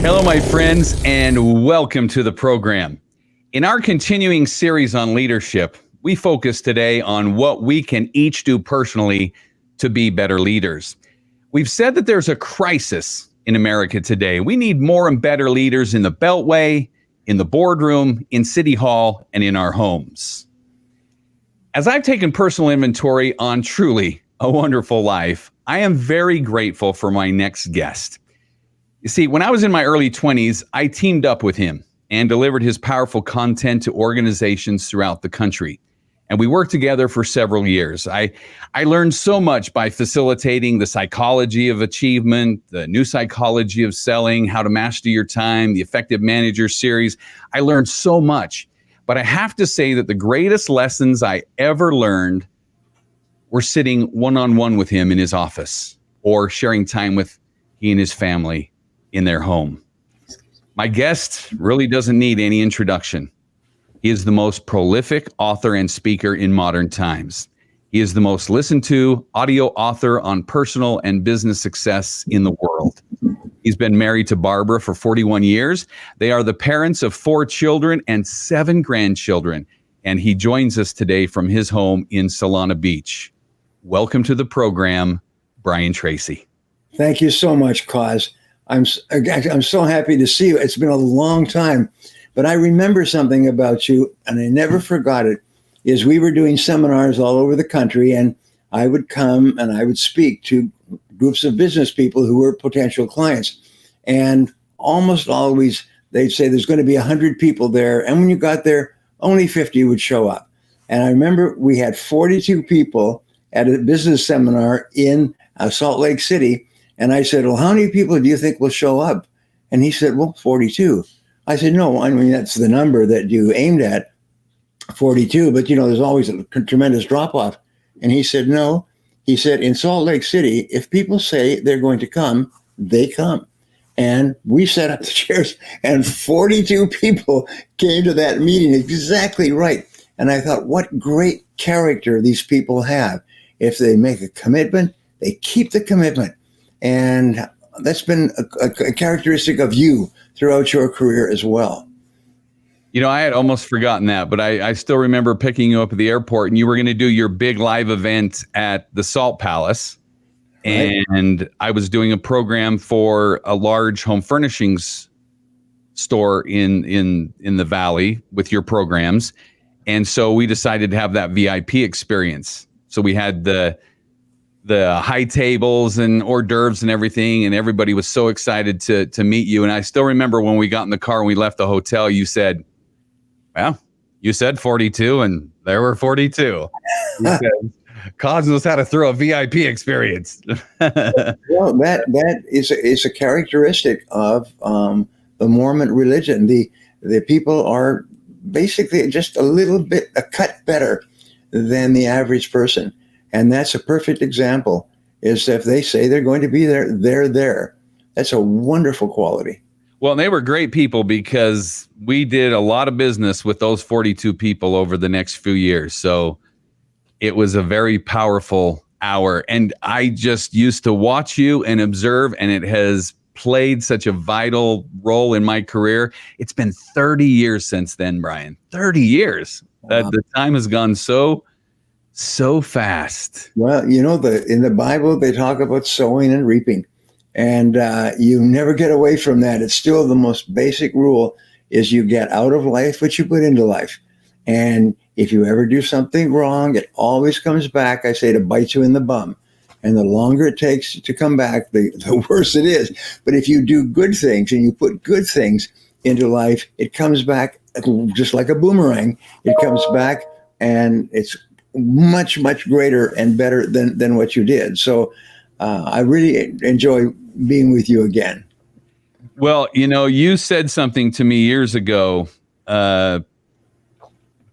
Hello, my friends, and welcome to the program. In our continuing series on leadership, we focus today on what we can each do personally to be better leaders. We've said that there's a crisis in America today. We need more and better leaders in the Beltway, in the boardroom, in City Hall, and in our homes. As I've taken personal inventory on truly a wonderful life, I am very grateful for my next guest. You see, when I was in my early 20s, I teamed up with him and delivered his powerful content to organizations throughout the country. And we worked together for several years. I learned so much by facilitating the psychology of achievement, the new psychology of selling, how to master your time, the Effective Manager series. I learned so much. But I have to say that the greatest lessons I ever learned were sitting one-on-one with him in his office or sharing time with he and his family in their home. My guest really doesn't need any introduction. He is the most prolific author and speaker in modern times. He is the most listened to audio author on personal and business success in the world. He's been married to Barbara for 41 years. They are the parents of 4 children and 7 grandchildren. And he joins us today from his home in Solana Beach. Welcome to the program, Brian Tracy. Thank you so much, Coz. I'm so happy to see you. It's been a long time, but I remember something about you, and I never forgot it, is we were doing seminars all over the country, and I would come and I would speak to groups of business people who were potential clients. And almost always they'd say there's going to be 100 people there. And when you got there, only 50 would show up. And I remember we had 42 people at a business seminar in Salt Lake City. And I said, well, how many people do you think will show up? And he said, well, 42. I said, no, I mean, that's the number that you aimed at, 42. But, there's always a tremendous drop off. And he said, no. He said, in Salt Lake City, if people say they're going to come, they come. And we set up the chairs and 42 people came to that meeting exactly right. And I thought, what great character these people have. If they make a commitment, they keep the commitment. And that's been a characteristic of you throughout your career as well. I had almost forgotten that, but I still remember picking you up at the airport, and you were going to do your big live event at the Salt Palace. Right. And I was doing a program for a large home furnishings store in the Valley with your programs. And so we decided to have that VIP experience. So we had the high tables and hors d'oeuvres and everything, and everybody was so excited to meet you. And I still remember when we got in the car and we left the hotel, you said, well, you said 42 and there were 42. Coz knows how to throw a VIP experience. Well, that is a characteristic of the Mormon religion. The people are basically just a cut better than the average person. And that's a perfect example, is if they say they're going to be there, they're there. That's a wonderful quality. Well, they were great people because we did a lot of business with those 42 people over the next few years. So it was a very powerful hour. And I just used to watch you and observe, and it has played such a vital role in my career. It's been 30 years since then, Brian. 30 years. Wow. The time has gone so fast. Well, in the Bible, they talk about sowing and reaping, and you never get away from that. It's still the most basic rule is you get out of life what you put into life. And if you ever do something wrong, it always comes back, I say, to bite you in the bum. And the longer it takes to come back, the worse it is. But if you do good things and you put good things into life, it comes back just like a boomerang. It comes back and it's much, much greater and better than what you did. So I really enjoy being with you again. Well, you said something to me years ago,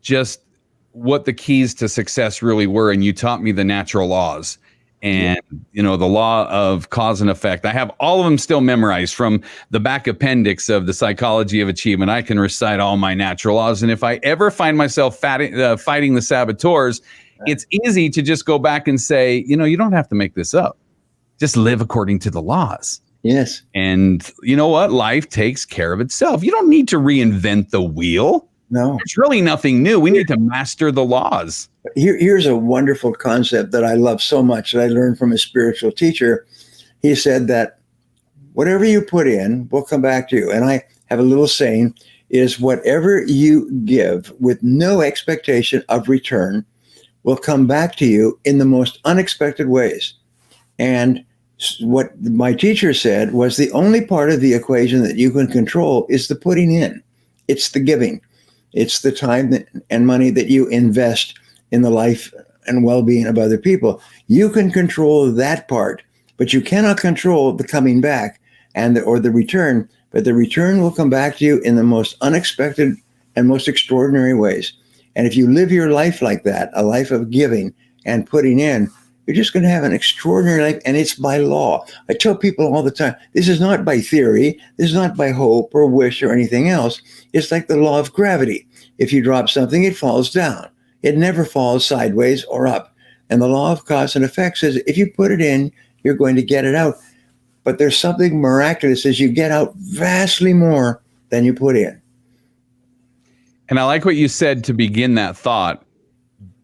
just what the keys to success really were. And you taught me the natural laws. And, the law of cause and effect. I have all of them still memorized from the back appendix of the psychology of achievement. I can recite all my natural laws. And if I ever find myself fighting the saboteurs, it's easy to just go back and say, you don't have to make this up. Just live according to the laws. Yes. And you know what? Life takes care of itself. You don't need to reinvent the wheel. No. There's really nothing new. We need to master the laws. Here's a wonderful concept that I love so much that I learned from a spiritual teacher. He said that whatever you put in will come back to you. And I have a little saying is whatever you give with no expectation of return will come back to you in the most unexpected ways. And what my teacher said was the only part of the equation that you can control is the putting in. It's the giving. It's the time and money that you invest in the life and well-being of other people. You can control that part, but you cannot control the coming back or the return. But the return will come back to you in the most unexpected and most extraordinary ways. And if you live your life like that, a life of giving and putting in, you're just going to have an extraordinary life, and it's by law. I tell people all the time, this is not by theory, this is not by hope or wish or anything else. It's like the law of gravity. If you drop something, it falls down. It never falls sideways or up. And the law of cause and effect says if you put it in, you're going to get it out. But there's something miraculous as you get out vastly more than you put in. And I like what you said to begin that thought.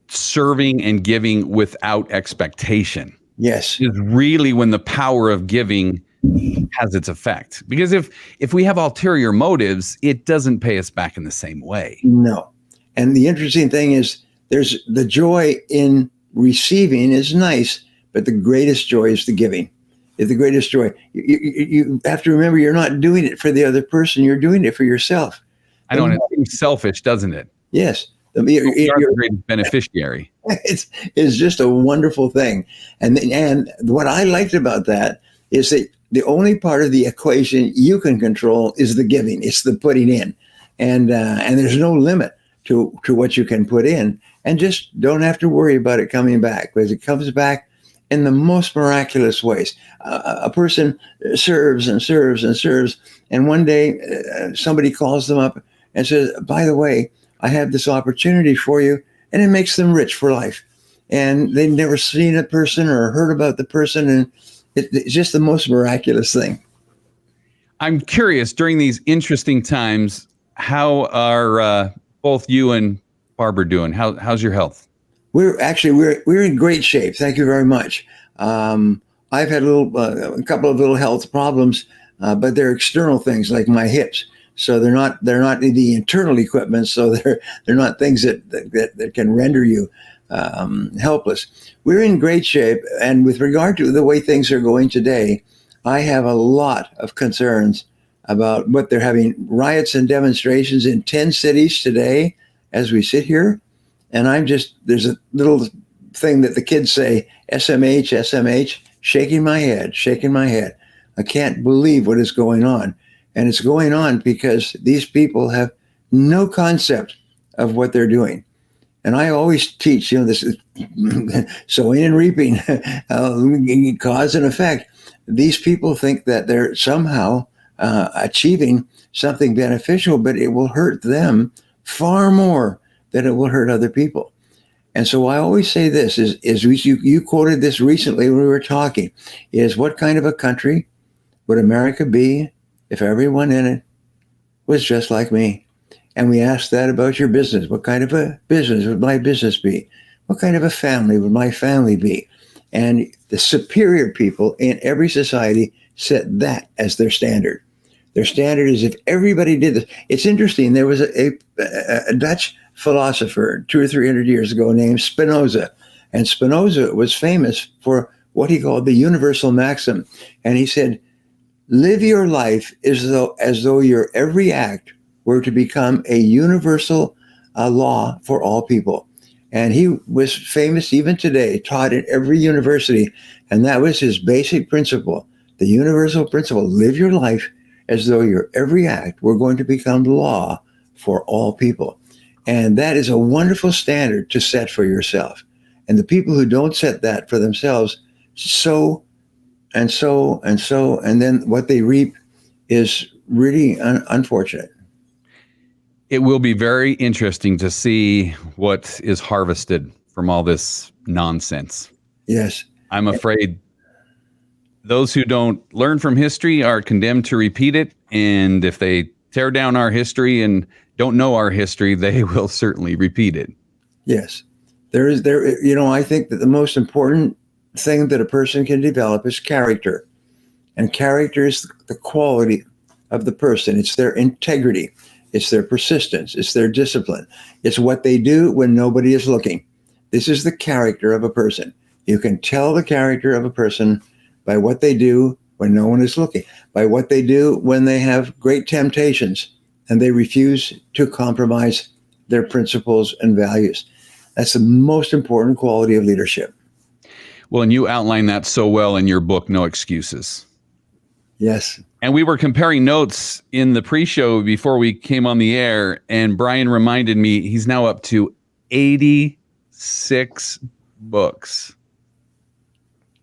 Serving and giving without expectation. Yes. Is really when the power of giving has its effect. Because if we have ulterior motives, it doesn't pay us back in the same way. No. And the interesting thing is there's the joy in receiving is nice, but the greatest joy is the giving. It's the greatest joy. You have to remember you're not doing it for the other person. You're doing it for yourself. I know. And it seems selfish, doesn't it? Yes. You're the great beneficiary. It's just a wonderful thing. And what I liked about that is that the only part of the equation you can control is the giving. It's the putting in. And there's no limit to what you can put in. And just don't have to worry about it coming back, because it comes back in the most miraculous ways. A person serves and serves and serves. And one day somebody calls them up and says, by the way, I have this opportunity for you, and it makes them rich for life. And they've never seen a person or heard about the person, and it's just the most miraculous thing. I'm curious, during these interesting times, how are both you and Barbara doing? How's your health? We're in great shape. Thank you very much. I've had a couple of little health problems, but they're external things like my hips. So they're not the internal equipment. So they're not things that can render you helpless. We're in great shape. And with regard to the way things are going today, I have a lot of concerns about what they're having riots and demonstrations in 10 cities today as we sit here. And there's a little thing that the kids say, SMH, SMH, shaking my head. I can't believe what is going on. And it's going on because these people have no concept of what they're doing. And I always teach, this is sowing and reaping, cause and effect. These people think that they're somehow achieving something beneficial, but it will hurt them far more than it will hurt other people. And so I always say this, you quoted this recently when we were talking, is what kind of a country would America be if everyone in it was just like me? And we asked that about your business. What kind of a business would my business be? What kind of a family would my family be? And the superior people in every society set that as their standard. Their standard is if everybody did this. It's interesting. There was a Dutch philosopher 200 or 300 years ago named Spinoza. And Spinoza was famous for what he called the universal maxim. And he said, live your life as though your every act were to become a universal law for all people. And he was famous even today, taught at every university. And that was his basic principle, the universal principle, live your life as though your every act were going to become law for all people. And that is a wonderful standard to set for yourself. And the people who don't set that for themselves, so, and then what they reap is really unfortunate. It will be very interesting to see what is harvested from all this nonsense. Yes. I'm afraid Those who don't learn from history are condemned to repeat it. And if they tear down our history and don't know our history, they will certainly repeat it. Yes. I think that the most important thing that a person can develop is character. And character is the quality of the person. It's their integrity. It's their persistence. It's their discipline. It's what they do when nobody is looking. This is the character of a person. You can tell the character of a person by what they do when no one is looking, by what they do when they have great temptations and they refuse to compromise their principles and values. That's the most important quality of leadership. Well, and you outline that so well in your book, No Excuses. Yes. And we were comparing notes in the pre-show before we came on the air, and Brian reminded me he's now up to 86 books.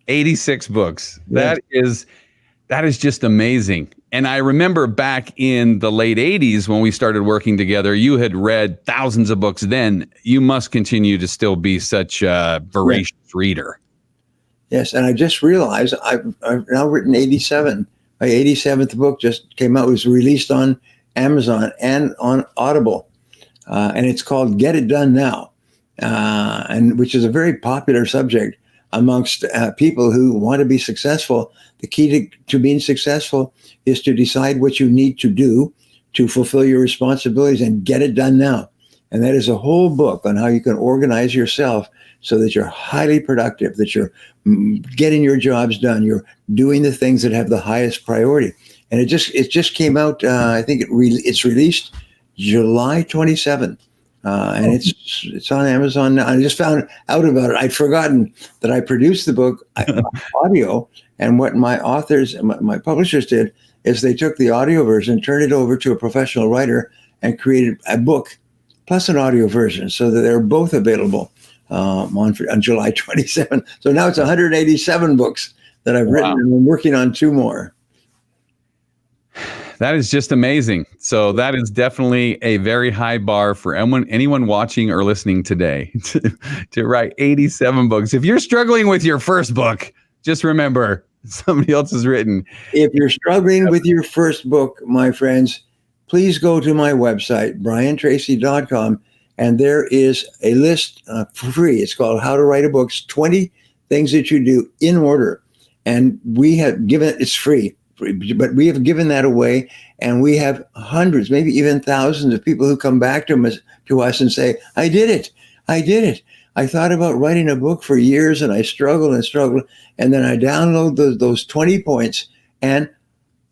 86 books. Yes. That is just amazing. And I remember back in the late 80s when we started working together, you had read thousands of books then. You must continue to still be such a voracious reader. Yes, and I just realized I've now written 87. My 87th book just came out. It was released on Amazon and on Audible, and it's called Get It Done Now, and which is a very popular subject amongst people who want to be successful. The key to being successful is to decide what you need to do to fulfill your responsibilities and get it done now. And that is a whole book on how you can organize yourself so that you're highly productive, that you're getting your jobs done, you're doing the things that have the highest priority. And it just came out. I think it's released July 27th, and it's on Amazon now. I just found out about it. I'd forgotten that I produced the book audio, and what my authors and my publishers did is they took the audio version, turned it over to a professional writer, and created a book plus an audio version, so that they're both available on July 27th. So now it's 187 books that I've written, and I'm working on 2 more. That is just amazing. So that is definitely a very high bar for anyone watching or listening today to write 87 books. If you're struggling with your first book, just remember somebody else has written. If you're struggling with your first book, my friends, please go to my website, briantracy.com, and there is a list for free. It's called How to Write a Book, 20 things that you do in order. And we have given it's free, but we have given that away. And we have hundreds, maybe even thousands of people who come back to us and say, I did it. I thought about writing a book for years and I struggled. And then I download those 20 points and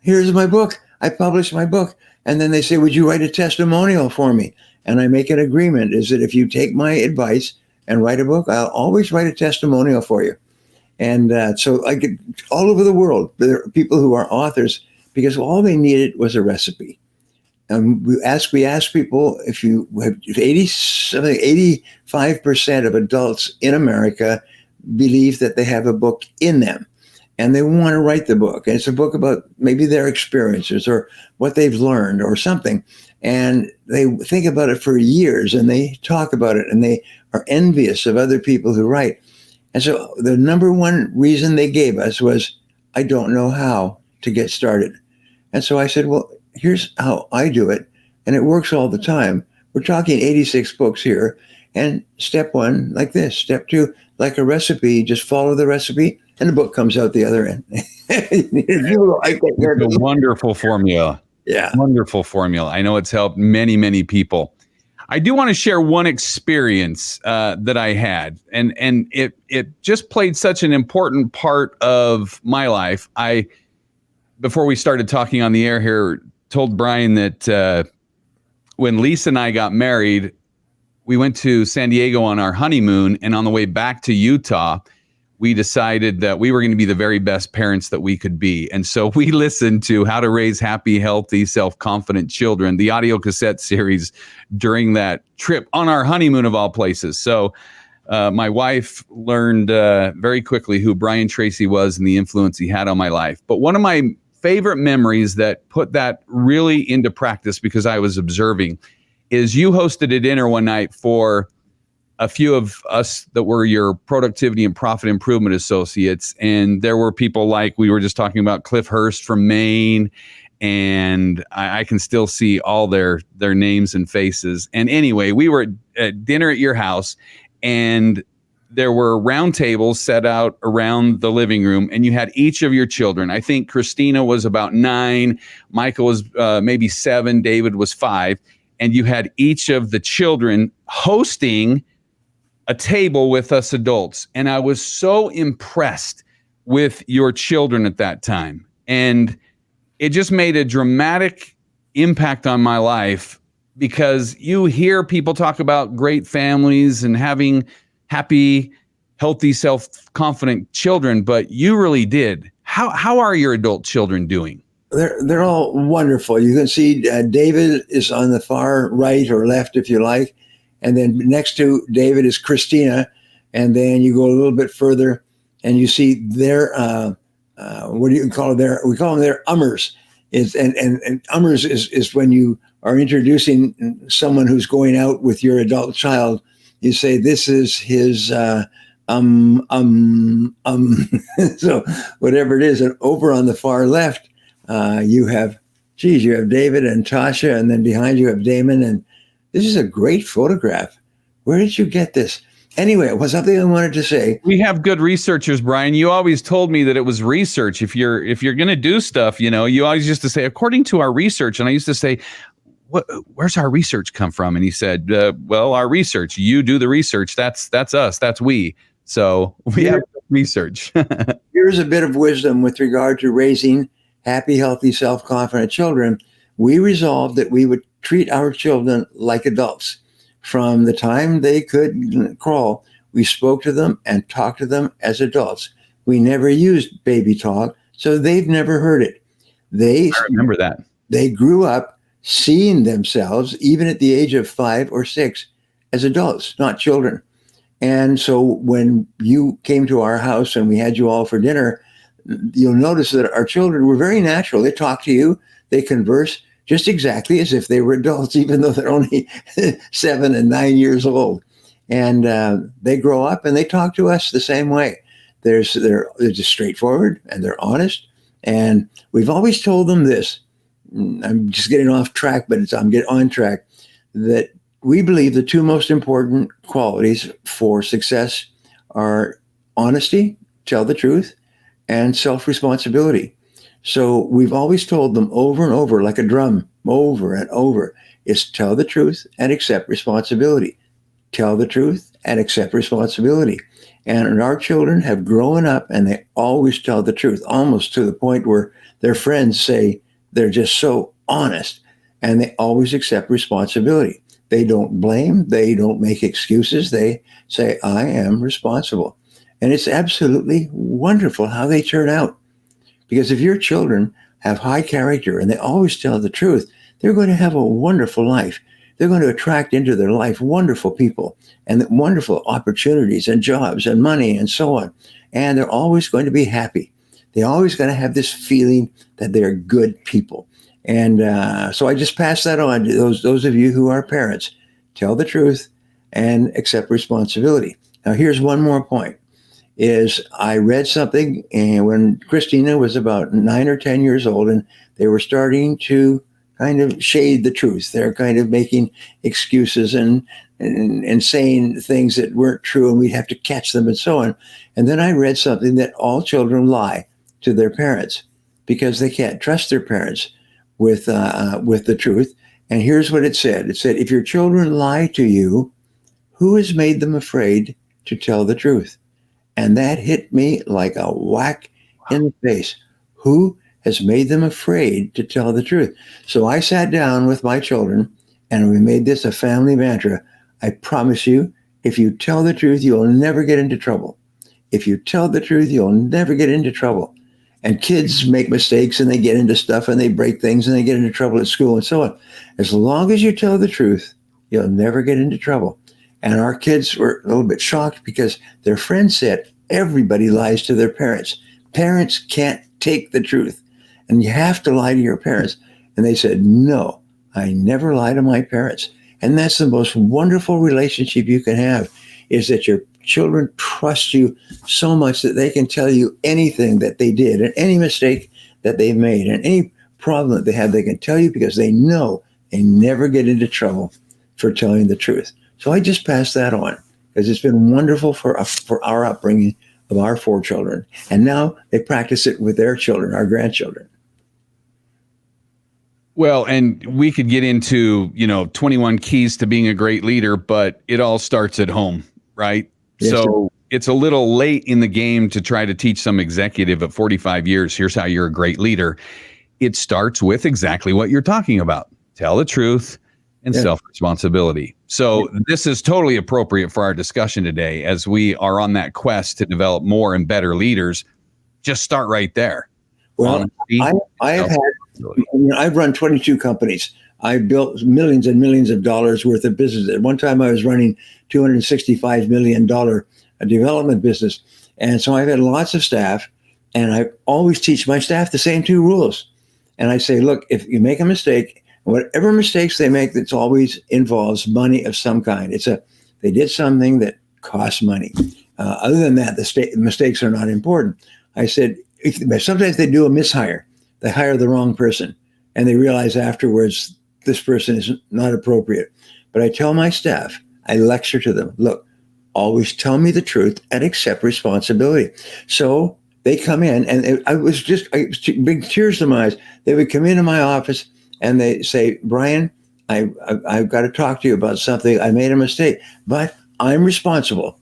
here's my book. I published my book. And then they say, would you write a testimonial for me? And I make an agreement is that if you take my advice and write a book, I'll always write a testimonial for you. And so I get all over the world, there are people who are authors because all they needed was a recipe. And we ask people if 85% of adults in America believe that they have a book in them and they want to write the book. And it's a book about maybe their experiences or what they've learned or something. And they think about it for years and they talk about it and they are envious of other people who write. And so the number one reason they gave us was, I don't know how to get started. And so I said, well, here's how I do it. And it works all the time. We're talking 86 books here. And step 1, like this. Step 2, like a recipe, just follow the recipe and the book comes out the other end. It's a wonderful formula. Yeah. Wonderful formula. I know it's helped many, many people. I do want to share one experience that I had, and it just played such an important part of my life. Before we started talking on the air here, told Brian that when Lisa and I got married, we went to San Diego on our honeymoon, and on the way back to Utah, we decided that we were going to be the very best parents that we could be. And so we listened to How to Raise Happy, Healthy, Self-Confident Children, the audio cassette series during that trip on our honeymoon of all places. So my wife learned very quickly who Brian Tracy was and the influence he had on my life. But one of my favorite memories that put that really into practice because I was observing is you hosted a dinner one night for a few of us that were your productivity and profit improvement associates. And there were people like we were just talking about, Cliff Hurst from Maine. And I can still see all their names and faces. And anyway, we were at dinner at your house, and there were round tables set out around the living room, and you had each of your children. I think Christina was about 9, Michael was maybe 7, David was 5, and you had each of the children hosting a table with us adults. And I was so impressed with your children at that time. And it just made a dramatic impact on my life, because you hear people talk about great families and having happy, healthy, self-confident children, but you really did. How are your adult children doing? They're all wonderful. You can see David is on the far right or left, if you like. And then next to David is Christina. And then you go a little bit further and you see their, what do you call it? We call them their ummers. And ummers is when you are introducing someone who's going out with your adult child. You say, this is his, so whatever it is. And over on the far left, you have David and Tasha, and then behind you have Damon. And this is a great photograph. Where did you get this? Anyway, it was something I wanted to say. We have good researchers, Brian. You always told me that it was research. If you're going to do stuff, you always used to say, according to our research. And I used to say, where's our research come from? And he said, well, our research. You do the research. That's us. That's we. So we have research. Here's a bit of wisdom with regard to raising happy, healthy, self-confident children. We resolved that we would treat our children like adults. From the time they could crawl, we spoke to them and talked to them as adults. We never used baby talk, so they've never heard it. I remember that. They grew up seeing themselves, even at the age of 5 or 6, as adults, not children. And so when you came to our house and we had you all for dinner, you'll notice that our children were very natural. They talk to you, they converse just exactly as if they were adults, even though they're only 7 and 9 years old. And they grow up and they talk to us the same way. They're just straightforward and they're honest. And we've always told them this. I'm just getting off track, but I'm getting on track. That we believe the 2 most important qualities for success are honesty, tell the truth, and self-responsibility. So we've always told them over and over, like a drum, over and over, is tell the truth and accept responsibility. Tell the truth and accept responsibility. And our children have grown up and they always tell the truth, almost to the point where their friends say they're just so honest, and they always accept responsibility. They don't blame. They don't make excuses. They say, I am responsible. And it's absolutely wonderful how they turn out. Because if your children have high character and they always tell the truth, they're going to have a wonderful life. They're going to attract into their life wonderful people and wonderful opportunities and jobs and money and so on. And they're always going to be happy. They're always going to have this feeling that they're good people. And so I just pass that on to those of you who are parents. Tell the truth and accept responsibility. Now, here's one more point. Is I read something, and when Christina was about 9 or 10 years old, and they were starting to kind of shade the truth. They're kind of making excuses and saying things that weren't true, and we'd have to catch them and so on. And then I read something that all children lie to their parents because they can't trust their parents with the truth. And here's what it said. It said, if your children lie to you, who has made them afraid to tell the truth? And that hit me like a whack in the face. Who has made them afraid to tell the truth? So I sat down with my children and we made this a family mantra. I promise you, if you tell the truth, you'll never get into trouble. If you tell the truth, you'll never get into trouble. And kids make mistakes and they get into stuff and they break things and they get into trouble at school and so on. As long as you tell the truth, you'll never get into trouble. And our kids were a little bit shocked because their friends said, everybody lies to their parents. Parents can't take the truth. And you have to lie to your parents. And they said, no, I never lie to my parents. And that's the most wonderful relationship you can have. is that your children trust you so much that they can tell you anything that they did and any mistake that they've made and any problem that they have, they can tell you because they know they never get into trouble for telling the truth. So I just pass that on because it's been wonderful for our upbringing of our 4 children. And now they practice it with their children, our grandchildren. Well, and we could get into, 21 keys to being a great leader, but it all starts at home, right? Yes, so it's a little late in the game to try to teach some executive at 45 years, here's how you're a great leader. It starts with exactly what you're talking about. Tell the truth and self-responsibility. So this is totally appropriate for our discussion today as we are on that quest to develop more and better leaders. Just start right there. Well, I've run 22 companies. I built millions and millions of dollars worth of business. At one time, I was running $265 million development business. And so I've had lots of staff, and I always teach my staff the same 2 rules. And I say, look, if you make a mistake, whatever mistakes they make, that always involves money of some kind. They did something that costs money. Other than that, the mistakes are not important. I said, sometimes they do a mishire. They hire the wrong person, and they realize afterwards this person is not appropriate. But I tell my staff, I lecture to them, look, always tell me the truth and accept responsibility. So they come in, and I was big tears in my eyes. They would come into my office and they say, Brian, I've got to talk to you about something. I made a mistake, but I'm responsible,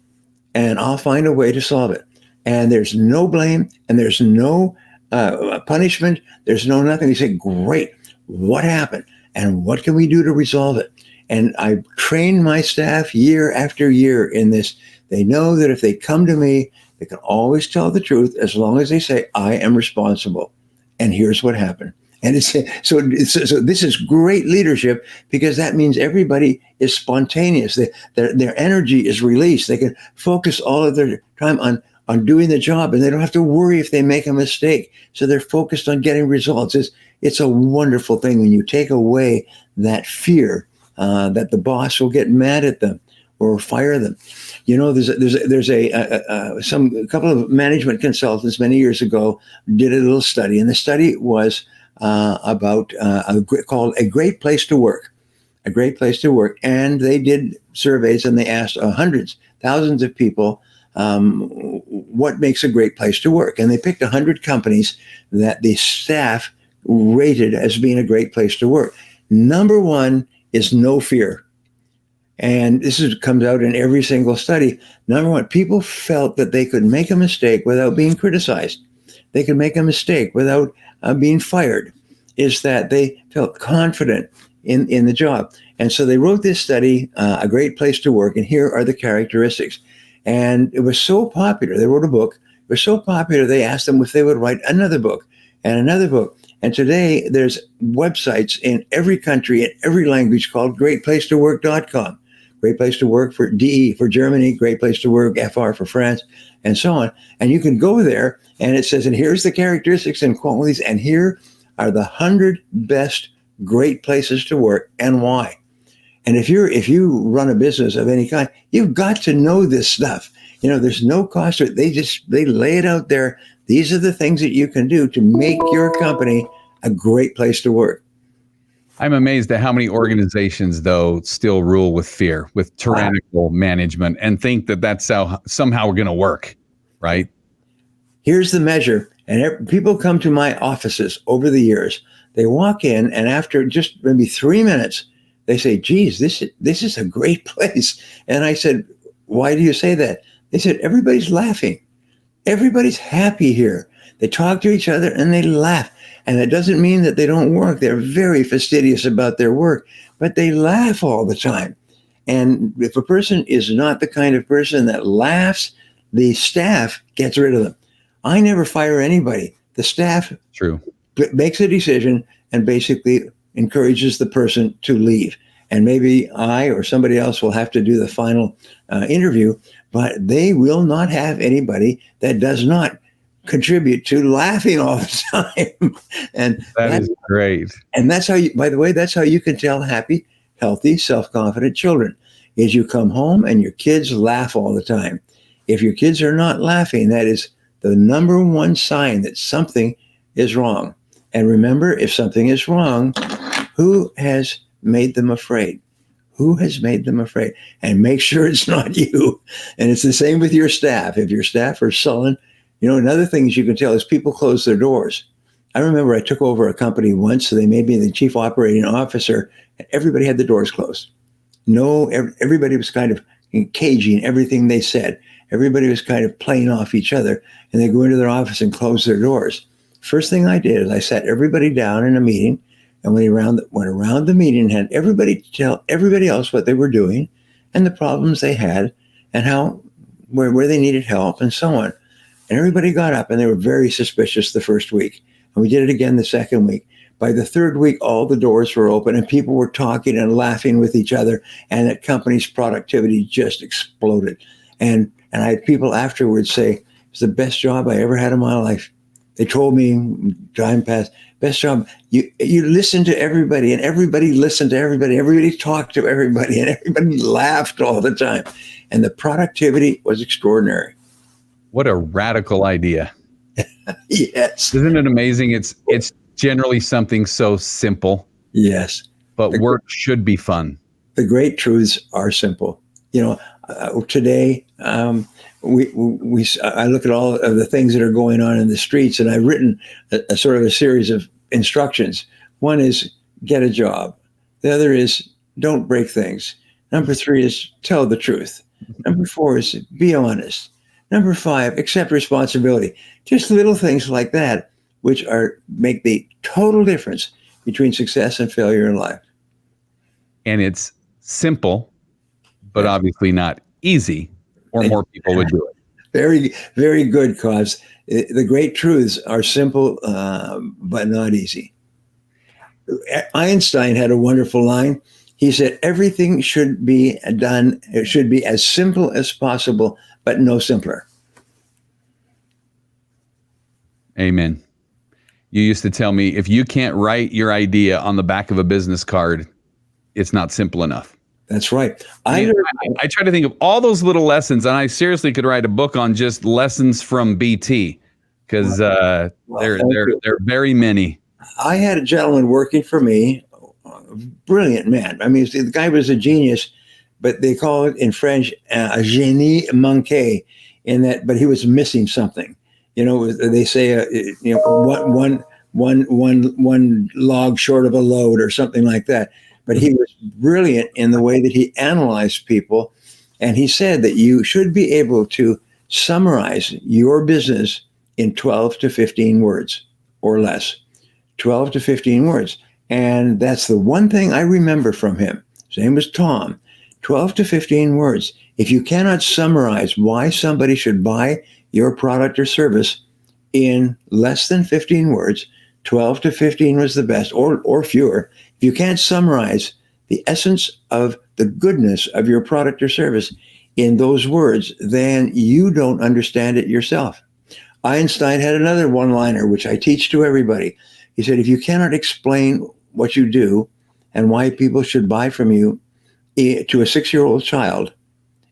and I'll find a way to solve it. And there's no blame, and there's no punishment. There's no nothing. They say, great, what happened? And what can we do to resolve it? And I've trained my staff year after year in this. They know that if they come to me, they can always tell the truth as long as they say, I am responsible. And here's what happened. And so this is great leadership, because that means everybody is spontaneous. Their energy is released. They can focus all of their time on doing the job, and they don't have to worry if they make a mistake. So they're focused on getting results. It's a wonderful thing when you take away that fear that the boss will get mad at them or fire them. There's a couple of management consultants many years ago did a little study, and the study was about called A Great Place to Work. A Great Place to Work. And they did surveys, and they asked thousands of people, what makes a great place to work? And they picked 100 companies that the staff rated as being a great place to work. Number 1 is no fear. And comes out in every single study. Number 1, people felt that they could make a mistake without being criticized. They could make a mistake without being fired. Is that they felt confident in the job. And so they wrote this study, A Great Place to Work, and here are the characteristics. And it was so popular. They wrote a book. It was so popular, they asked them if they would write another book and another book. And today there's websites in every country, in every language, called greatplacetowork.com. Great Place to Work for DE for Germany, Great Place to Work, FR for France, and so on. And you can go there, and it says, and here's the characteristics and qualities, and here are the 100 best great places to work and why. And if you run a business of any kind, you've got to know this stuff. There's no cost to it. They lay it out there. These are the things that you can do to make your company a great place to work. I'm amazed at how many organizations, though, still rule with fear, with tyrannical management, and think that that's somehow going to work, right? Here's the measure. And people come to my offices over the years. They walk in, and after just maybe 3 minutes, they say, geez, this is a great place. And I said, why do you say that? They said, everybody's laughing. Everybody's happy here. They talk to each other and they laugh. And that doesn't mean that they don't work. They're very fastidious about their work, but they laugh all the time. And if a person is not the kind of person that laughs, the staff gets rid of them. I never fire anybody. The staff makes a decision and basically encourages the person to leave. And maybe I or somebody else will have to do the final interview, but they will not have anybody that does not contribute to laughing all the time. And that is great. And that's how you, by the way, that's how you can tell happy, healthy, self-confident children. is you come home and your kids laugh all the time. If your kids are not laughing, that is the number one sign that something is wrong. And remember, if something is wrong, who has made them afraid? Who has made them afraid? And make sure it's not you. And it's the same with your staff. If your staff are sullen, another thing you can tell is people close their doors. I remember I took over a company once, so they made me the chief operating officer, and everybody had the doors closed. Everybody was kind of caging everything they said. Everybody was kind of playing off each other, and they go into their office and close their doors. First thing I did is I sat everybody down in a meeting, and went around the meeting and had everybody tell everybody else what they were doing and the problems they had and where they needed help and so on. And everybody got up, and they were very suspicious the first week. And we did it again the second week. By the third week, all the doors were open and people were talking and laughing with each other, and that company's productivity just exploded. And I had people afterwards say, it's the best job I ever had in my life. They told me time passed, best job. You listened to everybody, and everybody listened to everybody. Everybody talked to everybody, and everybody laughed all the time. And the productivity was extraordinary. What a radical idea. Yes. Isn't it amazing? It's generally something so simple. Yes. But work should be fun. The great truths are simple. Today, I look at all of the things that are going on in the streets, and I've written a sort of a series of instructions. One is get a job. The other is don't break things. Number 3 is tell the truth. Number 4 is be honest. Number 5, accept responsibility. Just little things like that, which make the total difference between success and failure in life. And it's simple, but obviously not easy, or more people would do it. Very, very good, Coz. The great truths are simple, but not easy. Einstein had a wonderful line. He said, everything should be done, it should be as simple as possible, but no simpler. Amen. You used to tell me, if you can't write your idea on the back of a business card, it's not simple enough. That's right. I try to think of all those little lessons, and I seriously could write a book on just lessons from BT, because there are very many. I had a gentleman working for me, a brilliant man. I mean, the guy was a genius, but they call it in French a génie manqué, but he was missing something. They say one log short of a load or something like that. But he was brilliant in the way that he analyzed people. And he said that you should be able to summarize your business in 12 to 15 words or less. 12 to 15 words. And that's the one thing I remember from him. His name was Tom. 12 to 15 words. If you cannot summarize why somebody should buy your product or service in less than 15 words, 12 to 15 was the best, or fewer. If you can't summarize the essence of the goodness of your product or service in those words, then you don't understand it yourself. Einstein had another one-liner, which I teach to everybody. He said, if you cannot explain what you do and why people should buy from you to a 6-year-old child,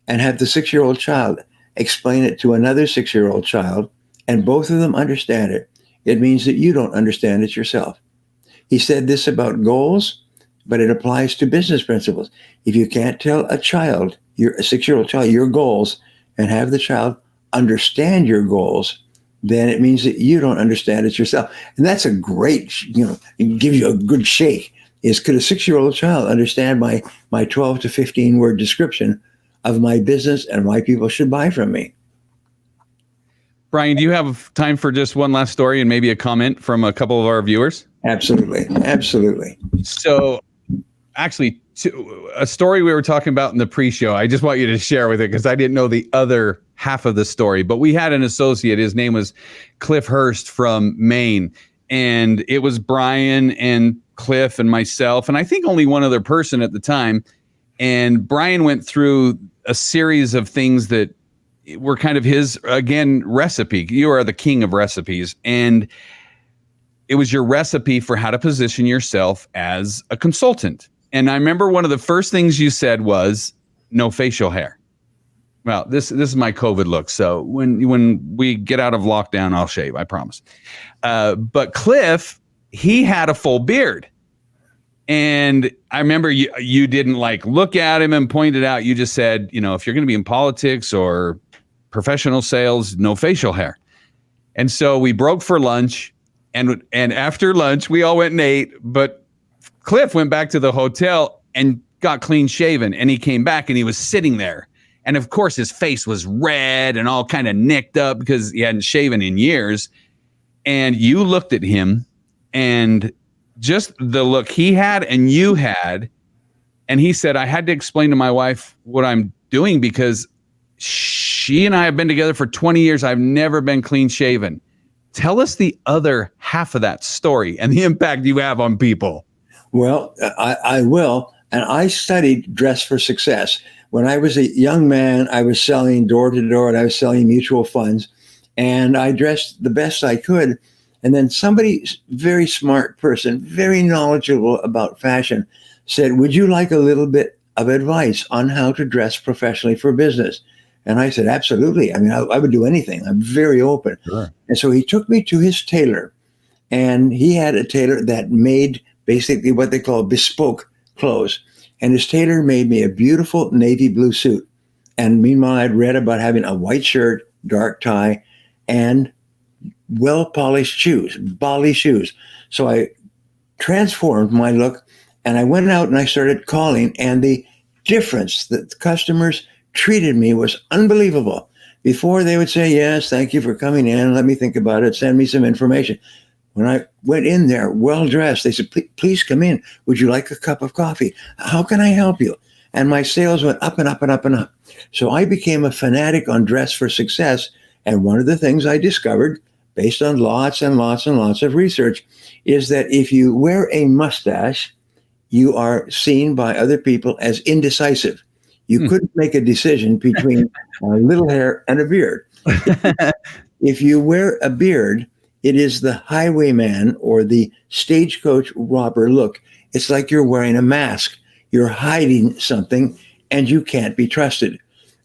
and have the 6-year-old child explain it to another 6-year-old child, and both of them understand it, it means that you don't understand it yourself. He said this about goals, but it applies to business principles. If you can't tell a 6-year-old child, your goals, and have the child understand your goals, then it means that you don't understand it yourself. And that's a great, it gives you a good shake. Could a 6-year-old child understand my 12 to 15 word description of my business and why people should buy from me? Brian, do you have time for just one last story and maybe a comment from a couple of our viewers? Absolutely. Absolutely. So actually, a story we were talking about in the pre-show, I just want you to share with it because I didn't know the other half of the story. But we had an associate. His name was Cliff Hurst from Maine. And it was Brian and Cliff and myself, and I think only one other person at the time. And Brian went through a series of things that were kind of his, again, recipe. You are the king of recipes. And it was your recipe for how to position yourself as a consultant. And I remember one of the first things you said was, no facial hair. Well, this is my COVID look. So when we get out of lockdown, I'll shave, I promise. But Cliff, he had a full beard. And I remember you didn't like look at him and point it out. You just said, you know, if you're going to be in politics or professional sales, no facial hair. And so we broke for lunch. And after lunch, we all went and ate. But Cliff went back to the hotel and got clean shaven. And he came back and he was sitting there. And of course, his face was red and all kind of nicked up because he hadn't shaven in years. And you looked at him and just the look he had and you had. And he said, I had to explain to my wife what I'm doing because she and I have been together for 20 years. I've never been clean shaven. Tell us the other half of that story and the impact you have on people. Well, I will. And I studied Dress for Success. When I was a young man, I was selling door to door and I was selling mutual funds. And I dressed the best I could. And then somebody, very smart person, very knowledgeable about fashion, said, would you like a little bit of advice on how to dress professionally for business? And I said, absolutely. I mean, I would do anything. I'm very open. Sure. And so he took me to his tailor. And he had a tailor that made basically what they call bespoke clothes. And his tailor made me a beautiful navy blue suit. And meanwhile, I'd read about having a white shirt, dark tie, and well-polished shoes, Bali shoes. So I transformed my look and I went out and I started calling. And the difference that the customers treated me was unbelievable. Before they would say, yes, thank you for coming in. Let me think about it. Send me some information. When I went in there, well-dressed, they said, please come in. Would you like a cup of coffee? How can I help you? And my sales went up and up and up and up. So I became a fanatic on Dress for Success. And one of the things I discovered, based on lots and lots and lots of research, is that if you wear a mustache, you are seen by other people as indecisive. You couldn't make a decision between a little hair and a beard. If you wear a beard, it is the highwayman or the stagecoach robber look. It's like you're wearing a mask. You're hiding something and you can't be trusted.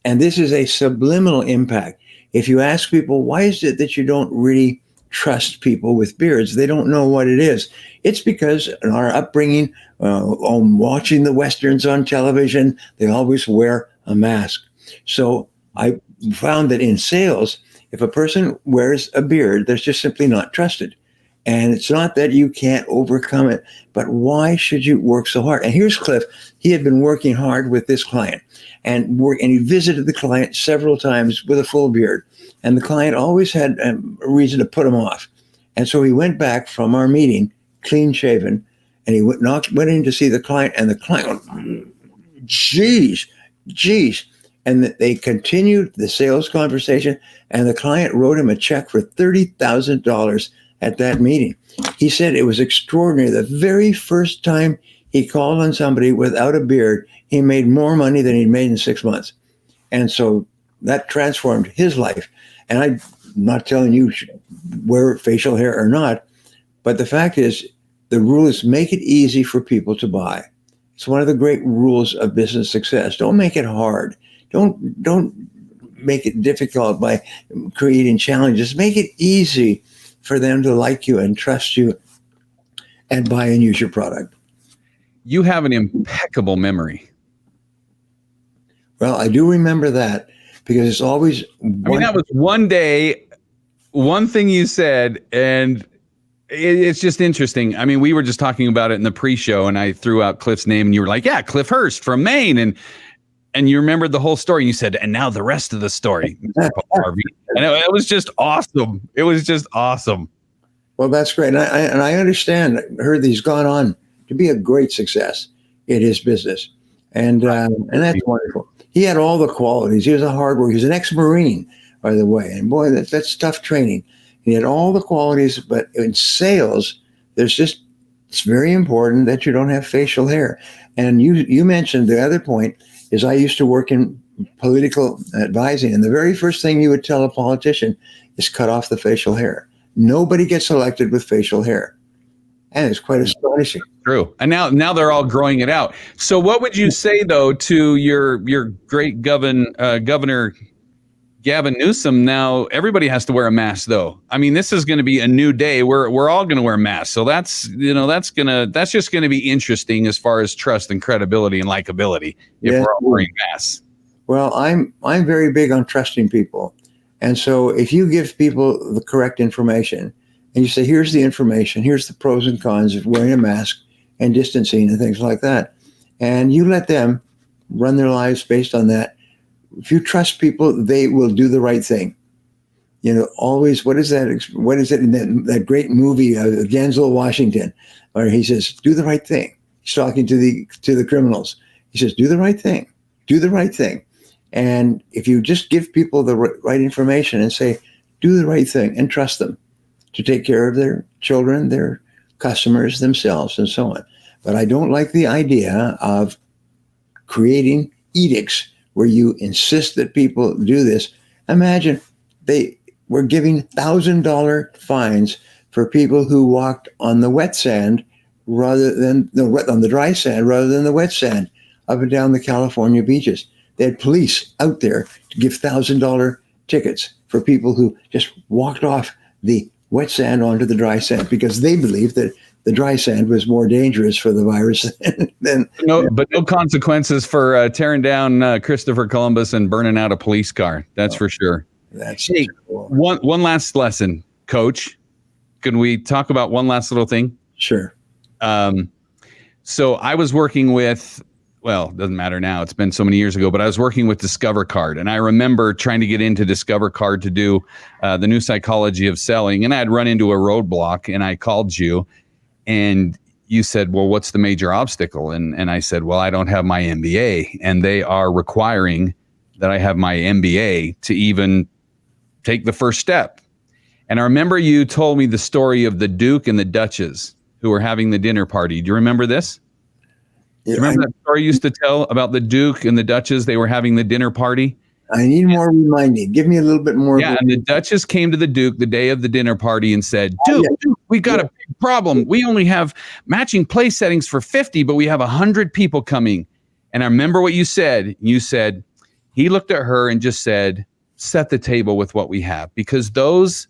And this is a subliminal impact. If you ask people, why is it that you don't really trust people with beards? They don't know what it is. It's because in our upbringing, watching the Westerns on television, they always wear a mask. So I found that in sales, if a person wears a beard, they're just simply not trusted. And it's not that you can't overcome it, but why should you work so hard? And here's Cliff. He had been working hard with this client and he visited the client several times with a full beard. And the client always had a reason to put him off. And so he went back from our meeting, clean shaven, and he went in to see the client, and the client went, geez. And they continued the sales conversation, and the client wrote him a check for $30,000 at that meeting. He said it was extraordinary. The very first time he called on somebody without a beard, he made more money than he'd made in 6 months. And so that transformed his life. And I'm not telling you wear facial hair or not, but the fact is, the rule is make it easy for people to buy. It's one of the great rules of business success. Don't make it hard. Don't make it difficult by creating challenges. Make it easy for them to like you and trust you and buy and use your product. You have an impeccable memory. Well, I do remember that because it's always that was one day, one thing you said, and it's just interesting. I mean, we were just talking about it in the pre-show, and I threw out Cliff's name, and you were like, yeah, Cliff Hurst from Maine. And you remembered the whole story. And you said, and now the rest of the story. And it was just awesome. It was just awesome. Well, that's great. And I understand. I heard that he's gone on to be a great success in his business. And that's wonderful. He had all the qualities. He was a hard worker. He's an ex-Marine, by the way. And boy, that's tough training. He had all the qualities, but in sales, it's very important that you don't have facial hair. And you mentioned the other point is I used to work in political advising. And the very first thing you would tell a politician is cut off the facial hair. Nobody gets elected with facial hair. And it's quite astonishing. True. And now they're all growing it out. So what would you say though to your great governor Gavin Newsom? Now everybody has to wear a mask though. I mean, this is going to be a new day. We're all going to wear masks. So that's just going to be interesting as far as trust and credibility and likability if we're all wearing masks. Well, I'm very big on trusting people. And so if you give people the correct information and you say, here's the information, here's the pros and cons of wearing a mask and distancing and things like that, and you let them run their lives based on that, if you trust people, they will do the right thing. Always, what is that in that great movie, Denzel Washington, where he says, do the right thing. He's talking to the criminals. He says, do the right thing. Do the right thing. And if you just give people the right information and say, do the right thing and trust them to take care of their children, their customers, themselves, and so on. But I don't like the idea of creating edicts where you insist that people do this. Imagine they were giving $1,000 fines for people who walked on the wet sand rather than on the dry sand rather than the wet sand up and down the California beaches. They had police out there to give $1,000 tickets for people who just walked off the wet sand onto the dry sand because they believed that the dry sand was more dangerous for the virus than no consequences for tearing down Christopher Columbus and burning out a police car. That's for sure. That's cool. One last lesson, Coach. Can we talk about one last little thing? Sure. So I was working with, well, it doesn't matter now. It's been so many years ago, but I was working with Discover Card. And I remember trying to get into Discover Card to do the new psychology of selling. And I had run into a roadblock and I called you and you said, well, what's the major obstacle? And I said, well, I don't have my MBA. And they are requiring that I have my MBA to even take the first step. And I remember you told me the story of the Duke and the Duchess who were having the dinner party. Do you remember this? Do you remember that story you used to tell about the Duke and the Duchess? They were having the dinner party. I need more reminding. Give me a little bit more. Yeah, and the Duchess came to the Duke the day of the dinner party and said, Duke, we got a big problem. We only have matching place settings for 50, but we have 100 people coming. And I remember what you said. You said, he looked at her and just said, set the table with what we have, because those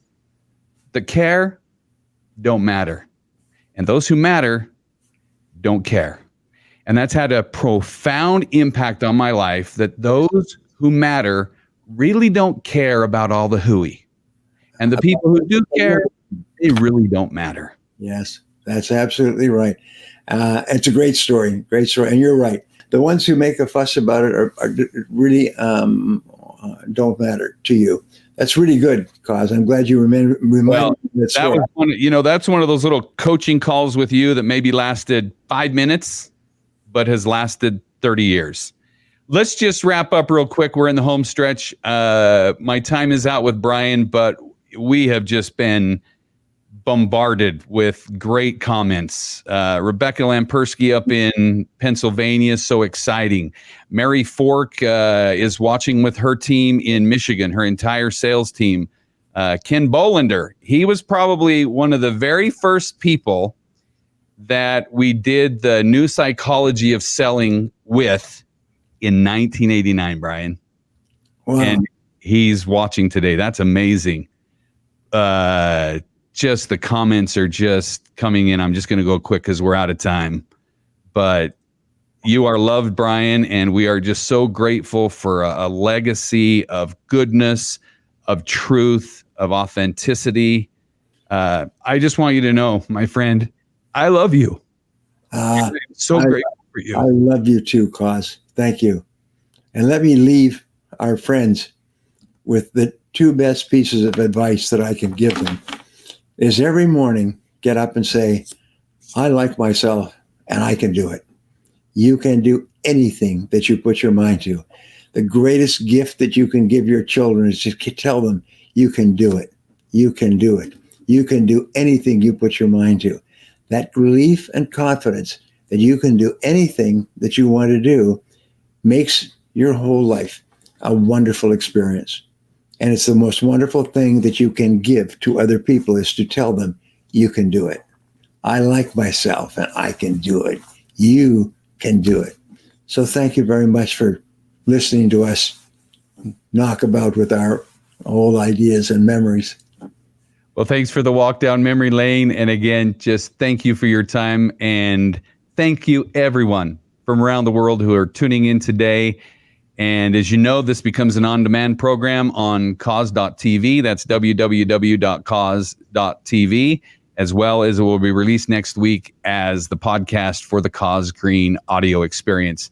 that care don't matter. And those who matter don't care. And that's had a profound impact on my life, that those who matter really don't care about all the hooey. And the people who do care, they really don't matter. Yes, that's absolutely right. It's a great story. Great story. And you're right. The ones who make a fuss about it are really don't matter to you. That's really good, Coz. I'm glad you reminded me that story. That's one of those little coaching calls with you that maybe lasted 5 minutes, but has lasted 30 years. Let's just wrap up real quick. We're in the home stretch. My time is out with Brian, but we have just been bombarded with great comments. Rebecca Lampersky up in Pennsylvania, so exciting. Mary Fork is watching with her team in Michigan, her entire sales team. Ken Bolander, he was probably one of the very first people that we did the new psychology of selling with in 1989, Brian. Wow. And he's watching today. That's amazing. Just the comments are just coming in. I'm just going to go quick because we're out of time. But you are loved, Brian, and we are just so grateful for a legacy of goodness, of truth, of authenticity. I just want you to know, my friend, I love you. I'm so grateful for you. I love you too, Coz. Thank you. And let me leave our friends with the two best pieces of advice that I can give them. Is every morning get up and say, I like myself and I can do it. You can do anything that you put your mind to. The greatest gift that you can give your children is to tell them you can do it. You can do it. You can do anything you put your mind to. That belief and confidence that you can do anything that you want to do makes your whole life a wonderful experience. And it's the most wonderful thing that you can give to other people is to tell them you can do it. I like myself and I can do it. You can do it. So thank you very much for listening to us knock about with our old ideas and memories. Well, thanks for the walk down memory lane. And again, just thank you for your time. And thank you, everyone from around the world who are tuning in today. And as you know, this becomes an on-demand program on Coz.tv. That's www.coz.tv, as well as it will be released next week as the podcast for the Coz Green audio experience.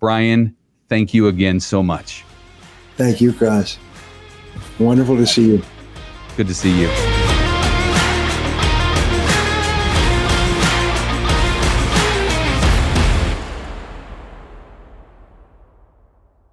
Brian, thank you again so much. Thank you, Coz. Wonderful to see you. Good to see you.